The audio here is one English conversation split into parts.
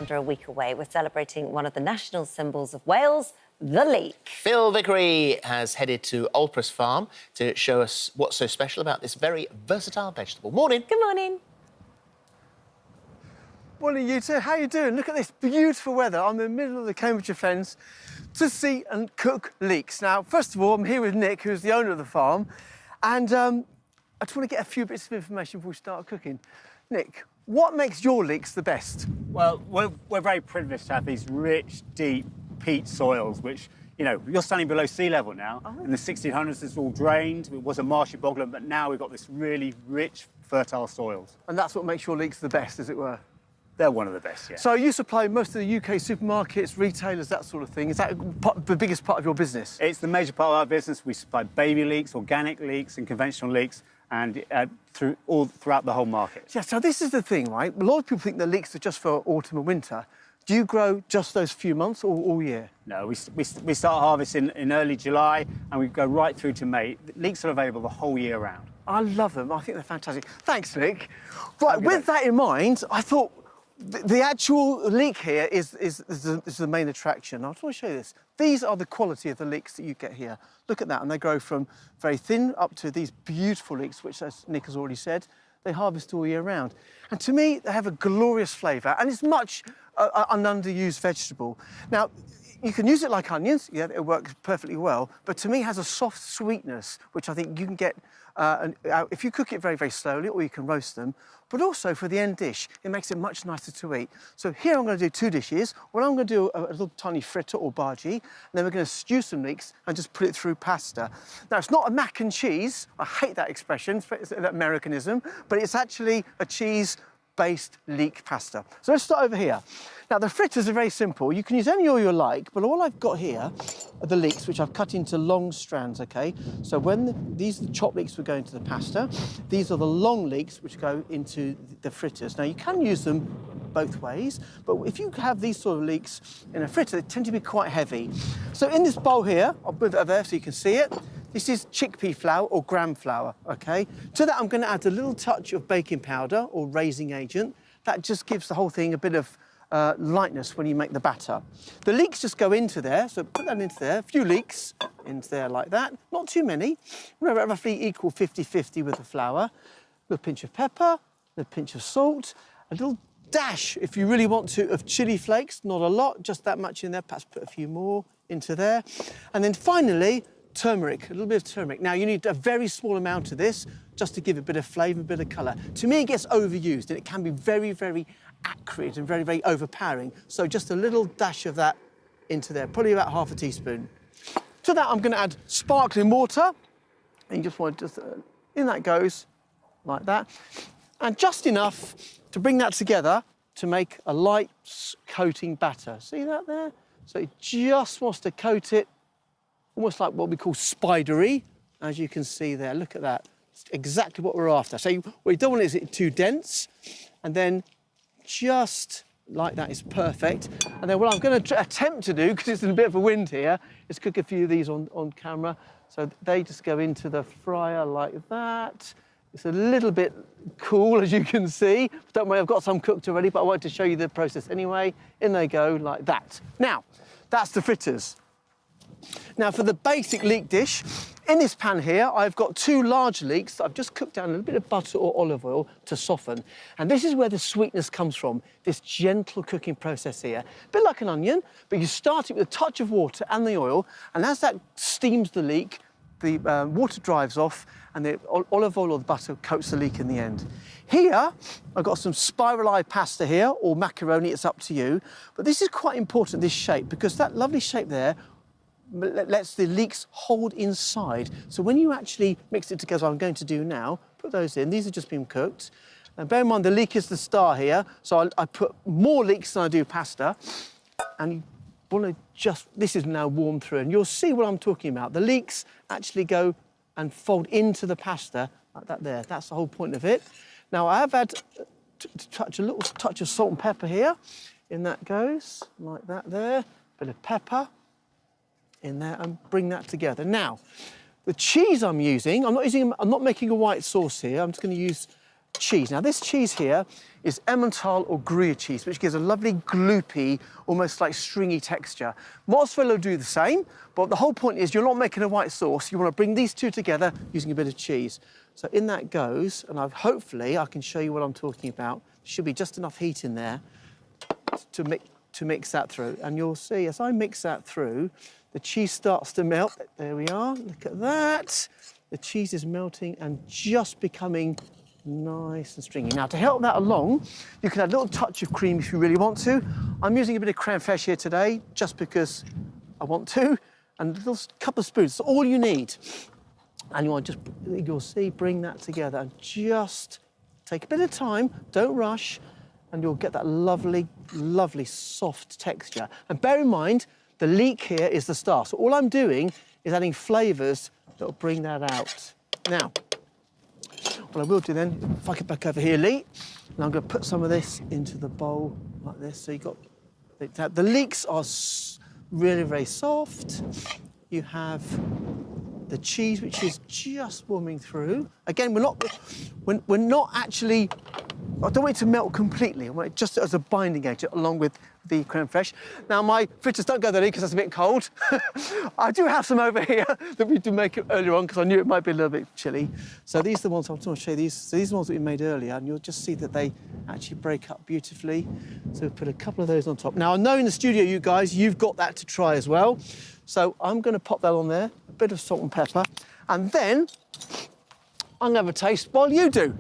under a week away. We're celebrating one of the national symbols of Wales, the leek. Phil Vickery has headed to Hollyhouse Farm to show us what's so special about this very versatile vegetable. Morning. Good morning. Morning, you two. How you doing? Look at this beautiful weather. I'm in the middle of the Cambridgeshire Fens to see and cook leeks. Now, first of all, I'm here with Nick, who's the owner of the farm, and I just want to get a few bits of information before we start cooking. Nick, what makes your leeks the best? Well, we're very privileged to have these rich, deep peat soils, which, you know, you're standing below sea level now. Oh. In the 1600s, it's all drained. It was a marshy bogland, but now we've got this really rich, fertile soils. And that's what makes your leeks the best, as it were? They're one of the best, yeah. So you supply most of the UK supermarkets, retailers, that sort of thing. Is that the biggest part of your business? It's the major part of our business. We supply baby leeks, organic leeks and conventional leeks, and throughout the whole market. Yeah, so this is the thing, right? A lot of people think the leeks are just for autumn and winter. Do you grow just those few months or all year? No, we start harvesting in early July and we go right through to May. Leeks are available the whole year round. I love them. I think they're fantastic. Thanks, Nick. Right, with that in mind, I thought the actual leek here is the main attraction. I just want to show you this. These are the quality of the leeks that you get here. Look at that, and they grow from very thin up to these beautiful leeks, which, as Nick has already said, they harvest all year round. And to me, they have a glorious flavour, and it's much an underused vegetable. Now, you can use it like onions, yeah, it works perfectly well, but to me it has a soft sweetness, which I think you can get if you cook it very, very slowly, or you can roast them, but also for the end dish, it makes it much nicer to eat. So here I'm going to do two dishes. Well, I'm going to do a little tiny fritter or bhaji, and then we're going to stew some leeks and just put it through pasta. Now, it's not a mac and cheese. I hate that expression, it's an Americanism, but it's actually a cheese-based leek pasta. So let's start over here. Now, the fritters are very simple. You can use any oil you like, but all I've got here are the leeks, which I've cut into long strands, OK? So these are the chopped leeks, will go into the pasta. These are the long leeks, which go into the fritters. Now, you can use them both ways, but if you have these sort of leeks in a fritter, they tend to be quite heavy. So in this bowl here, I'll move it over there so you can see it. This is chickpea flour or gram flour, OK? To that, I'm going to add a little touch of baking powder or raising agent. That just gives the whole thing a bit of lightness when you make the batter. The leeks just go into there, so put that into there, a few leeks into there like that, not too many, roughly equal 50-50 with the flour, a little pinch of pepper, a little pinch of salt, a little dash, if you really want to, of chilli flakes, not a lot, just that much in there, perhaps put a few more into there, and then finally, turmeric, a little bit of turmeric. Now, you need a very small amount of this just to give it a bit of flavour, a bit of colour. To me, it gets overused and it can be very, very acrid and very, very overpowering. So just a little dash of that into there, probably about half a teaspoon. To that, I'm going to add sparkling water. And you just want to in that goes, like that. And just enough to bring that together to make a light coating batter. See that there? So it just wants to coat it, almost like what we call spidery, as you can see there. Look at that. It's exactly what we're after. So what you don't want is it too dense, and then just like that is perfect. And then what I'm going to attempt to do, because it's in a bit of a wind here, is cook a few of these on camera. So they just go into the fryer like that. It's a little bit cool, as you can see. Don't worry, I've got some cooked already, but I wanted to show you the process anyway. In they go like that. Now, that's the fritters. Now, for the basic leek dish, in this pan here, I've got two large leeks that I've just cooked down a little bit of butter or olive oil to soften. And this is where the sweetness comes from, this gentle cooking process here. A bit like an onion, but you start it with a touch of water and the oil, and as that steams the leek, the water dries off, and the olive oil or the butter coats the leek in the end. Here, I've got some spirali pasta here, or macaroni, it's up to you. But this is quite important, this shape, because that lovely shape there lets the leeks hold inside. So when you actually mix it together, I'm going to do now, put those in. These have just been cooked. And bear in mind, the leek is the star here, so I put more leeks than I do pasta. And you want to just, this is now warmed through, and you'll see what I'm talking about. The leeks actually go and fold into the pasta like that there. That's the whole point of it. Now, I have had a little touch of salt and pepper here. In that goes, like that there. Bit of pepper in there, and bring that together. Now, the cheese I'm using, I'm not making a white sauce here. I'm just going to use cheese. Now, this cheese here is Emmental or Gruyere cheese, which gives a lovely gloopy, almost like stringy texture. Mozzarella will do the same, but the whole point is you're not making a white sauce. You want to bring these two together using a bit of cheese. So in that goes, and hopefully I can show you what I'm talking about. There should be just enough heat in there to mix that through. And you'll see, as I mix that through, the cheese starts to melt. There we are, look at that. The cheese is melting and just becoming nice and stringy. Now, to help that along, you can add a little touch of cream if you really want to. I'm using a bit of crème fraîche here today, just because I want to, and a little couple of spoons. That's all you need. And you want to just, you'll see, bring that together and just take a bit of time, don't rush, and you'll get that lovely, lovely soft texture. And bear in mind, the leek here is the star. So all I'm doing is adding flavours that will bring that out. Now, what I will do then, fuck it back over here, Lee, and I'm going to put some of this into the bowl like this. So you've got the leeks are really very soft. You have the cheese, which is just warming through. Again, we're not actually. I don't want it to melt completely. I want it just as a binding agent along with the crème fraîche. Now, my fritters don't go there because it's a bit cold. I do have some over here that we did make earlier on because I knew it might be a little bit chilly. So these are the ones I want to show you. These are the ones that we made earlier, and you'll just see that they actually break up beautifully. So we'll put a couple of those on top. Now, I know in the studio, you guys, you've got that to try as well. So I'm going to pop that on there, a bit of salt and pepper, and then I'm going to have a taste while you do.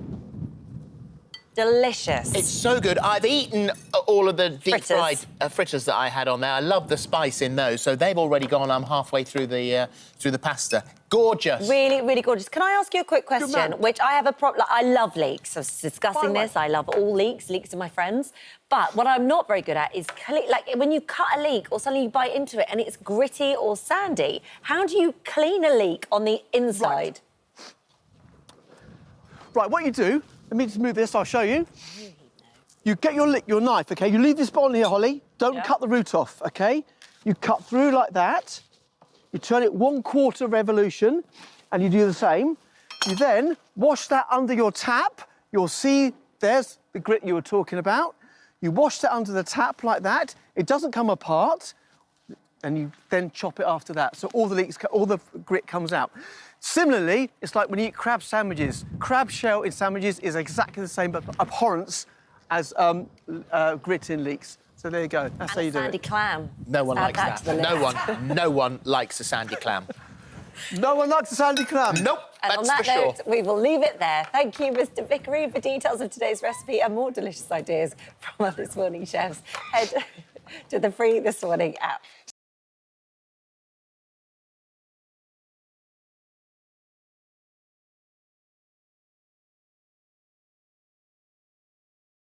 Delicious. It's so good. I've eaten all of the deep-fried fritters that I had on there. I love the spice in those, so they've already gone. I'm halfway through the pasta. Gorgeous. Really, really gorgeous. Can I ask you a quick question? Which I have a problem. I love leeks. I was discussing this. I love all leeks. Leeks are my friends. But what I'm not very good at is like when you cut a leek or suddenly you bite into it and it's gritty or sandy. How do you clean a leek on the inside? Right, what you do. Let me just move this, I'll show you. You get your knife, OK? You leave this bottle here, Holly. Don't cut the root off, OK? You cut through like that. You turn it 1/4 revolution, and you do the same. You then wash that under your tap. You'll see there's the grit you were talking about. You wash that under the tap like that. It doesn't come apart, and you then chop it after that. So all the grit comes out. Similarly, it's like when you eat crab sandwiches. Crab shell in sandwiches is exactly the same, but abhorrence as grit in leeks. So there you go. That's how you do it. Sandy clam. No one likes that. No one likes a sandy clam. No one likes a sandy clam. Nope. And on that note, we will leave it there. Thank you, Mr. Vickery, for details of today's recipe and more delicious ideas from our This Morning chefs. Head to the free This Morning app.